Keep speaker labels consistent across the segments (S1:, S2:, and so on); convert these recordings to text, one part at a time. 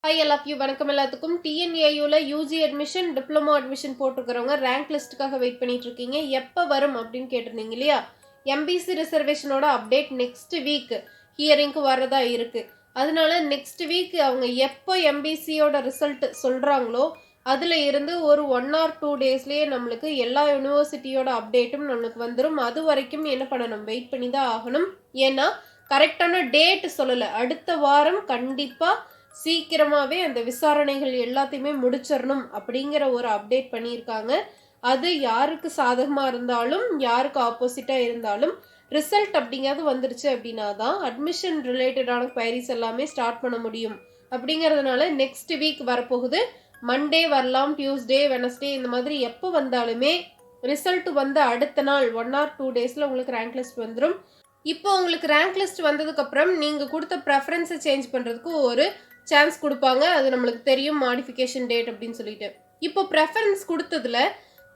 S1: Hi, all of you. வணக்கம் எல்லாத்துக்கும். TNAUல UG admission, diploma admission போட்டுக்கிறவங்க rank listக்காக வெயிட் பண்ணிட்டு இருக்கீங்க. எப்ப வரும் அப்படின்னு கேட்டிருந்தீங்க இல்லையா? MBC reservationோட update next week ஹியரிங்க்கு வரதா இருக்கு. அதனால next week அவங்க எப்போ MBCயோட ரிசல்ட் சொல்றாங்களோ அதுல இருந்து ஒரு 1 or 2 daysலயே நம்மளுக்கு எல்லா யூனிவர்சிட்டியோட அப்டேட்டும் நம்மளுக்கு வந்துரும். அது வரைக்கும் என்ன பண்ணணும்? வெயிட் பண்ணி தான் ஆகணும். ஏன்னா கரெக்டான டேட் சொல்லல. அடுத்த வாரம் கண்டிப்பா சீக்கிரமாவே அந்த விசாரணைகள் எல்லாத்தையுமே முடிச்சிடணும் அப்படிங்கிற ஒரு அப்டேட் பண்ணியிருக்காங்க. அது யாருக்கு சாதகமா இருந்தாலும் யாருக்கு ஆப்போசிட்டா இருந்தாலும் ரிசல்ட் அப்படிங்கிறது வந்துருச்சு அப்படின்னா தான் அட்மிஷன் ரிலேட்டடான குவைரிஸ் எல்லாமே ஸ்டார்ட் பண்ண முடியும். அப்படிங்கிறதுனால நெக்ஸ்ட் வீக் வரப்போகுது. மண்டே வரலாம், டியூஸ்டே, வெனஸ்டே இந்த மாதிரி எப்போ வந்தாலுமே ரிசல்ட் வந்து அடுத்த நாள் 1 or 2 daysல உங்களுக்கு ரேங்க் லிஸ்ட் வந்துடும். இப்போ உங்களுக்கு ரேங்க் லிஸ்ட் வந்ததுக்கு அப்புறம் நீங்க கொடுத்த ப்ரெஃபரன்ஸை சேஞ்ச் பண்றதுக்கு ஒரு சான்ஸ் கொடுப்பாங்க. அது நம்மளுக்கு தெரியும், மாடிஃபிகேஷன் டேட் அப்படின்னு சொல்லிட்டு. இப்போ ப்ரெஃபரன்ஸ் கொடுத்ததுல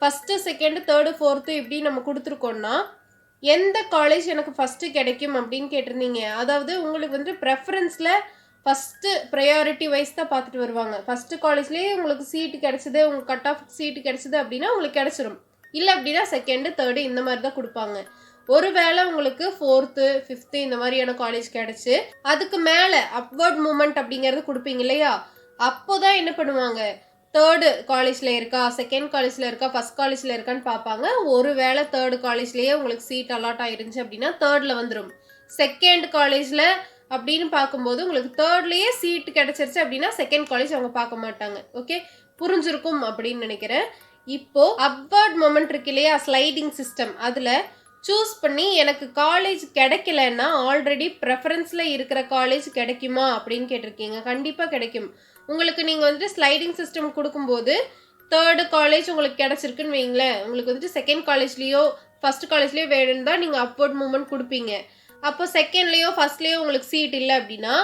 S1: ஃபர்ஸ்ட், செகண்ட், தேர்டு, ஃபோர்த்து இப்படி நம்ம கொடுத்துருக்கோம்னா எந்த காலேஜ் எனக்கு ஃபர்ஸ்ட் கிடைக்கும் அப்படின்னு கேட்டிருந்தீங்க. அதாவது உங்களுக்கு வந்து ப்ரெஃபரன்ஸ்ல ஃபர்ஸ்ட் ப்ரையாரிட்டி வைஸ் தான் பார்த்துட்டு வருவாங்க. ஃபர்ஸ்ட் காலேஜ்லேயே உங்களுக்கு சீட்டு கிடைச்சது, உங்களுக்கு கட் ஆஃப் சீட்டு கிடைச்சது அப்படின்னா உங்களுக்கு கிடைச்சிரும். இல்லை அப்படின்னா செகண்டு, தேர்டு இந்த மாதிரி தான் கொடுப்பாங்க. ஒருவேளை உங்களுக்கு 4th, 5th இந்த மாதிரியான காலேஜ் கிடைச்சு அதுக்கு மேல அப்வர்ட் மூமெண்ட் அப்படிங்கறது கொடுப்பீங்க இல்லையா? அப்போதான் என்ன பண்ணுவாங்க, தேர்டு காலேஜ்ல இருக்கா, செகண்ட் காலேஜ்ல இருக்கா, ஃபர்ஸ்ட் காலேஜ்ல இருக்கான்னு பார்ப்பாங்க. ஒருவேளை தேர்டு காலேஜ்லயே உங்களுக்கு சீட் அலாட் ஆயிருந்துச்சு அப்படின்னா தேர்ட்ல வந்துடும். செகண்ட் காலேஜ்ல அப்படின்னு பார்க்கும்போது உங்களுக்கு தேர்ட்லயே சீட் கிடைச்சிருச்சு அப்படின்னா செகண்ட் காலேஜ் அவங்க பார்க்க மாட்டாங்க. ஓகே, புரிஞ்சிருக்கும் அப்படின்னு நினைக்கிறேன். இப்போ அப்வர்ட் மொமெண்ட் இருக்கு இல்லையா, ஸ்லைடிங் சிஸ்டம், அதுல சூஸ் பண்ணி எனக்கு காலேஜ் கிடைக்கலன்னா ஆல்ரெடி ப்ரெஃபரன்ஸில் இருக்கிற காலேஜ் கிடைக்குமா அப்படின்னு கேட்டிருக்கீங்க. கண்டிப்பாக கிடைக்கும். உங்களுக்கு நீங்கள் வந்துட்டு ஸ்லைடிங் சிஸ்டம் கொடுக்கும்போது தேர்டு காலேஜ் உங்களுக்கு கிடைச்சிருக்குன்னு வைங்களேன், உங்களுக்கு வந்துட்டு செகண்ட் காலேஜ்லேயோ ஃபர்ஸ்ட் காலேஜ்லேயோ வேணும்னு தான் நீங்கள் அப்வர்ட் மூவ்மெண்ட் கொடுப்பீங்க. அப்போ செகண்ட்லேயோ ஃபர்ஸ்ட்லேயோ உங்களுக்கு சீட் இல்லை அப்படின்னா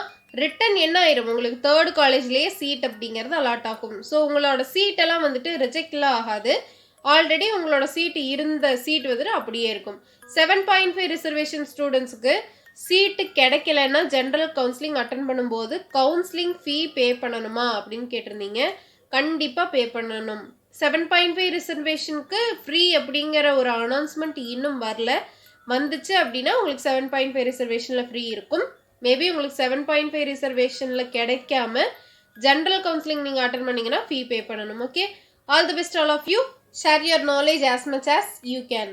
S1: ரிட்டன் என்ன ஆயிரும், உங்களுக்கு தேர்டு காலேஜ்லேயே சீட் அப்படிங்கிறது அலாட் ஆகும். ஸோ உங்களோட சீட்டெல்லாம் வந்துட்டு ரிஜெக்ட்லாம் ஆகாது. ஆல்ரெடி உங்களோட சீட் இருந்த சீட் வந்துட்டு அப்படியே இருக்கும். 7.5 ரிசர்வேஷன் ஸ்டூடெண்ட்ஸுக்கு சீட்டு கிடைக்கலன்னா ஜென்ரல் கவுன்சிலிங் அட்டன் பண்ணும்போது கவுன்சிலிங் ஃபீ பே பண்ணணுமா அப்படின்னு கேட்டிருந்தீங்க. கண்டிப்பாக பே பண்ணணும். 7.5 ரிசர்வேஷனுக்கு ஃப்ரீ அப்படிங்கிற ஒரு அனௌன்ஸ்மெண்ட் இன்னும் வரல. வந்துச்சு அப்படின்னா உங்களுக்கு 7.5 ரிசர்வேஷனில் ஃப்ரீ இருக்கும். மேபி உங்களுக்கு 7.5 ரிசர்வேஷனில் கிடைக்காம ஜென்ரல் கவுன்சிலிங் நீங்கள் அட்டன் பண்ணீங்கன்னா ஃபீ பே பண்ணணும். Okay, all the best all of you. Share your knowledge as much as you can.